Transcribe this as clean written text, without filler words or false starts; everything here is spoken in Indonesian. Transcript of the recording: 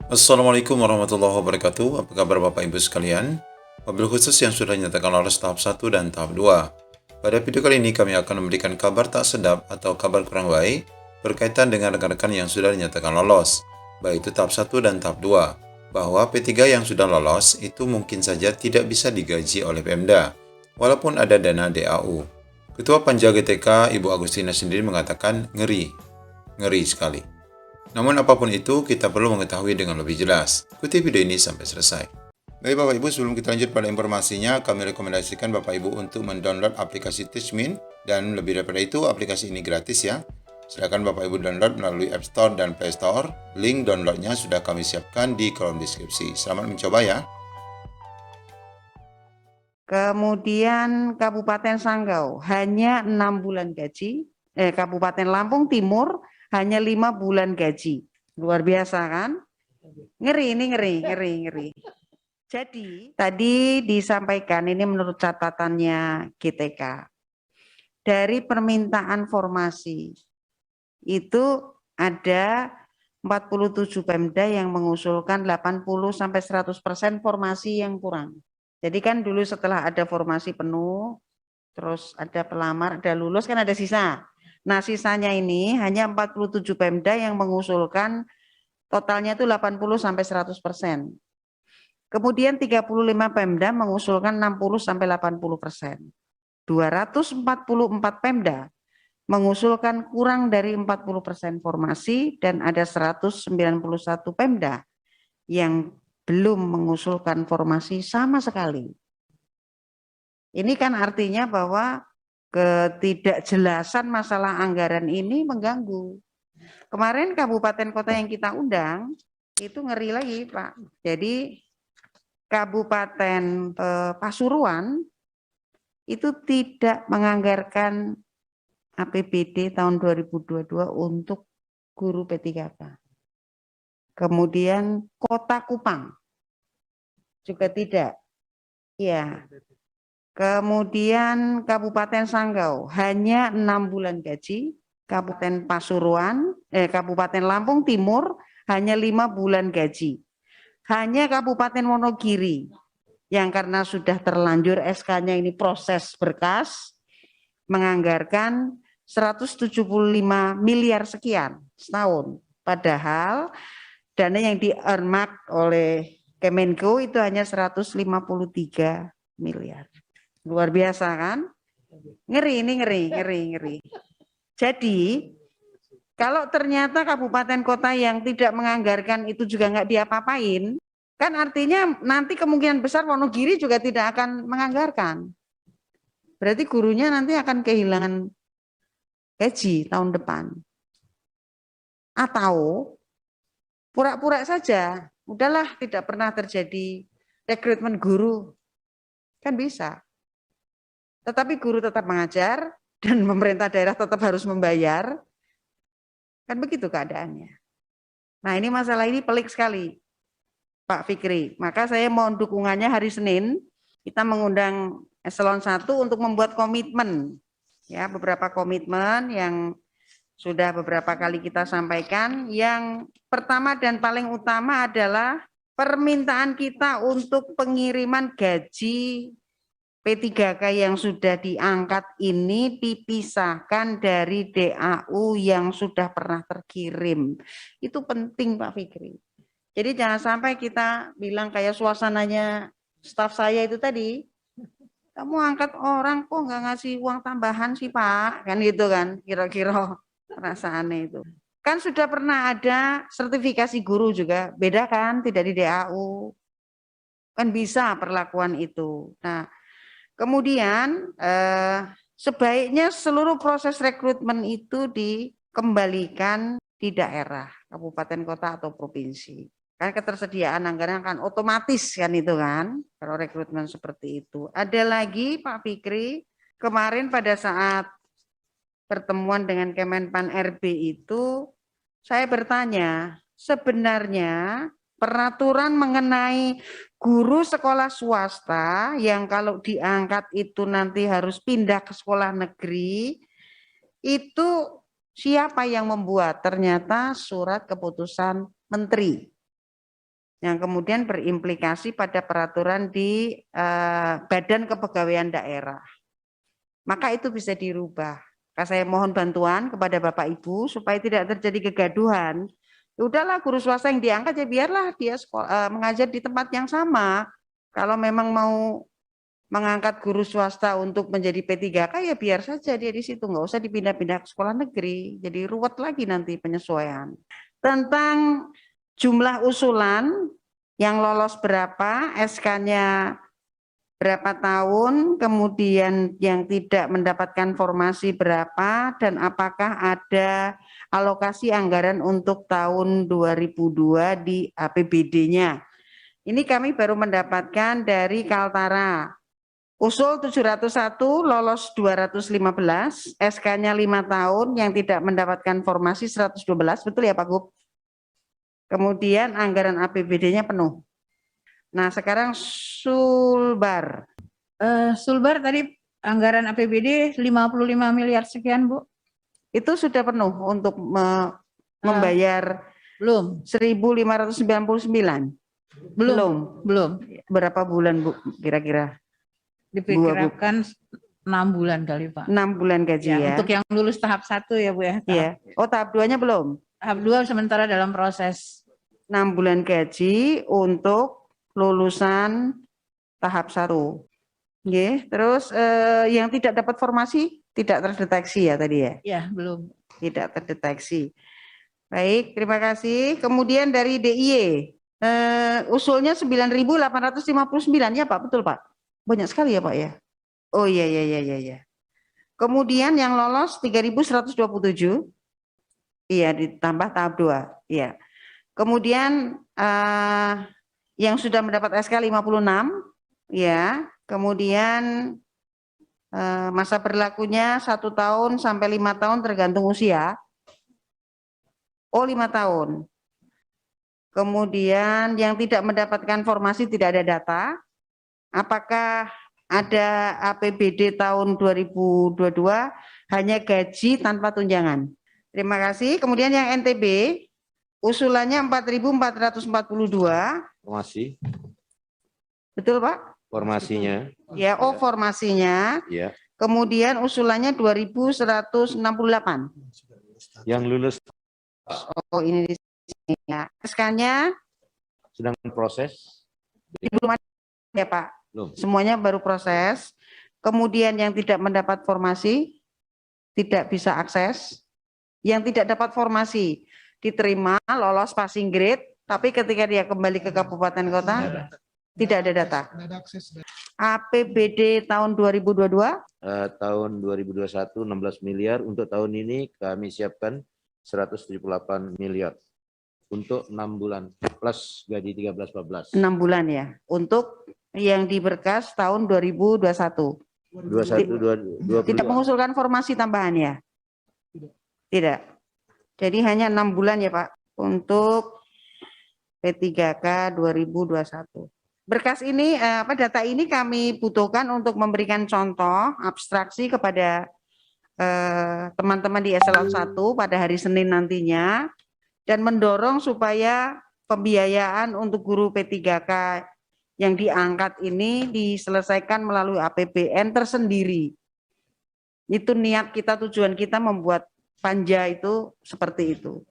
Assalamualaikum warahmatullahi wabarakatuh. Apa kabar Bapak Ibu sekalian? Mobil khusus yang sudah dinyatakan lolos tahap 1 dan tahap 2. Pada video kali ini kami akan memberikan kabar tak sedap atau kabar kurang baik berkaitan dengan rekan-rekan yang sudah dinyatakan lolos, baik itu tahap 1 dan tahap 2, bahwa P3 yang sudah lolos itu mungkin saja tidak bisa digaji oleh Pemda, walaupun ada dana DAU. Ketua Panja GTK Ibu Agustina sendiri mengatakan ngeri sekali. Namun apapun itu, kita perlu mengetahui dengan lebih jelas. Ikuti video ini sampai selesai. Baik Bapak Ibu, sebelum kita lanjut pada informasinya, kami rekomendasikan Bapak Ibu untuk mendownload aplikasi Teachmin, dan lebih daripada itu, aplikasi ini gratis ya. Silakan Bapak Ibu download melalui App Store dan Play Store. Link downloadnya sudah kami siapkan di kolom deskripsi. Selamat mencoba ya. Kemudian Kabupaten Sanggau hanya 6 bulan gaji, Kabupaten Lampung Timur hanya 5 bulan gaji. Luar biasa kan? Ngeri, ini ngeri. Jadi tadi disampaikan ini menurut catatannya GTK. Dari permintaan formasi itu ada 47 Pemda yang mengusulkan 80-100% formasi yang kurang. Jadi kan dulu setelah ada formasi penuh, terus ada pelamar, ada lulus, kan ada sisa. Nah sisanya ini hanya 47 Pemda yang mengusulkan totalnya itu 80-100%. Kemudian 35 Pemda mengusulkan 60-80%. 244 Pemda mengusulkan kurang dari 40% formasi dan ada 191 Pemda yang belum mengusulkan formasi sama sekali. Ini kan artinya bahwa ketidakjelasan masalah anggaran ini mengganggu. Kemarin kabupaten kota yang kita undang itu ngeri lagi Pak. Jadi Kabupaten Pasuruan itu tidak menganggarkan APBD tahun 2022 untuk guru P3K. Kemudian Kota Kupang juga tidak. Ya. Kemudian Kabupaten Sanggau hanya 6 bulan gaji, Kabupaten Kabupaten Lampung Timur hanya 5 bulan gaji. Hanya Kabupaten Wonogiri yang karena sudah terlanjur SK-nya ini proses berkas menganggarkan 175 miliar sekian setahun. Padahal dana yang di-earmark oleh Kemenko itu hanya 153 miliar. Luar biasa kan? Ngeri, ini ngeri. Jadi kalau ternyata kabupaten kota yang tidak menganggarkan itu juga nggak diapa-apain, kan artinya nanti kemungkinan besar Wonogiri juga tidak akan menganggarkan. Berarti gurunya nanti akan kehilangan gaji tahun depan. Atau pura-pura saja, udahlah tidak pernah terjadi rekrutmen guru. Kan bisa. Tetapi guru tetap mengajar dan pemerintah daerah tetap harus membayar. Kan begitu keadaannya. Nah ini masalah ini pelik sekali Pak Fikri. Maka saya mohon dukungannya hari Senin. Kita mengundang eselon 1 untuk membuat komitmen. Ya, beberapa komitmen yang sudah beberapa kali kita sampaikan. Yang pertama dan paling utama adalah permintaan kita untuk pengiriman gaji P3K yang sudah diangkat ini dipisahkan dari DAU yang sudah pernah terkirim. Itu penting Pak Fikri. Jadi jangan sampai kita bilang kayak suasananya staf saya itu tadi, kamu angkat orang kok nggak ngasih uang tambahan sih Pak, kan gitu kan, kira-kira perasaannya itu. Kan sudah pernah ada sertifikasi guru juga, beda kan, tidak di DAU. Kan bisa perlakuan itu. Nah, kemudian sebaiknya seluruh proses rekrutmen itu dikembalikan di daerah, kabupaten kota atau provinsi. Kan ketersediaan anggaran kan otomatis kan itu kan, kalau rekrutmen seperti itu. Ada lagi Pak Fikri, kemarin pada saat pertemuan dengan Kemenpan RB itu, saya bertanya, sebenarnya peraturan mengenai guru sekolah swasta yang kalau diangkat itu nanti harus pindah ke sekolah negeri, itu siapa yang membuat? Ternyata surat keputusan menteri. yang kemudian berimplikasi pada peraturan di Badan Kepegawaian Daerah. Maka itu bisa dirubah. Saya mohon bantuan kepada Bapak Ibu supaya tidak terjadi kegaduhan. Ya udahlah, guru swasta yang diangkat ya biarlah dia mengajar di tempat yang sama. Kalau memang mau mengangkat guru swasta untuk menjadi P3K ya biar saja dia di situ, nggak usah dipindah-pindah ke sekolah negeri. Jadi ruwet lagi nanti penyesuaian. Tentang jumlah usulan yang lolos berapa, SK-nya berapa tahun, kemudian yang tidak mendapatkan formasi berapa, dan apakah ada alokasi anggaran untuk tahun 2002 di APBD-nya. Ini kami baru mendapatkan dari Kaltara. Usul 701, lolos 215, SK-nya 5 tahun, yang tidak mendapatkan formasi 112, betul ya Pak Gub? Kemudian anggaran APBD-nya penuh. Nah, sekarang Sulbar. Sulbar tadi anggaran APBD 55 miliar sekian, Bu. Itu sudah penuh untuk membayar Belum. 1.599. Belum. Berapa bulan, Bu, kira-kira? Diperkirakan 6 bulan kali, Pak. 6 bulan gaji ya. Untuk yang lulus tahap 1 ya, Bu ya. Iya. Oh, tahap 2-nya belum? Tahap 2 sementara dalam proses. 6 bulan gaji untuk lulusan tahap 1. Nggih, terus yang tidak dapat formasi tidak terdeteksi ya tadi ya? Ya, belum. Tidak terdeteksi. Baik, terima kasih. Kemudian dari DIY, usulnya 9.859 ya Pak, betul Pak? Banyak sekali ya Pak ya? Oh iya. Kemudian yang lolos 3.127, iya ditambah tahap 2, iya. Kemudian yang sudah mendapat SK 56, ya. Kemudian masa berlakunya 1 tahun sampai 5 tahun tergantung usia. Oh 5 tahun. Kemudian yang tidak mendapatkan formasi tidak ada data. Apakah ada APBD tahun 2022 hanya gaji tanpa tunjangan? Terima kasih. Kemudian yang NTB usulannya 4.442. Formasi. Betul Pak? Formasinya. Ya, oh formasinya. Ya. Kemudian usulannya 2.168. Yang lulus Oh ini di sini ya. SK-nya sedang proses. belum ada ya Pak. Belum. Semuanya baru proses. Kemudian yang tidak mendapat formasi tidak bisa akses. Yang tidak dapat formasi diterima lolos passing grade, tapi ketika dia kembali ke kabupaten kota tidak ada data. APBD tahun 2022? Tahun 2021 16 miliar, untuk tahun ini kami siapkan 178 miliar untuk 6 bulan plus gaji 13-14. 6 bulan ya. Untuk yang di berkas tahun 2021. 22. Tidak mengusulkan formasi tambahan ya? Tidak. Jadi hanya 6 bulan ya Pak untuk P3K 2021. Berkas ini, data ini kami butuhkan untuk memberikan contoh abstraksi kepada teman-teman di eselon 1 pada hari Senin nantinya, dan mendorong supaya pembiayaan untuk guru P3K yang diangkat ini diselesaikan melalui APBN tersendiri. Itu niat kita, tujuan kita membuat panja itu seperti itu.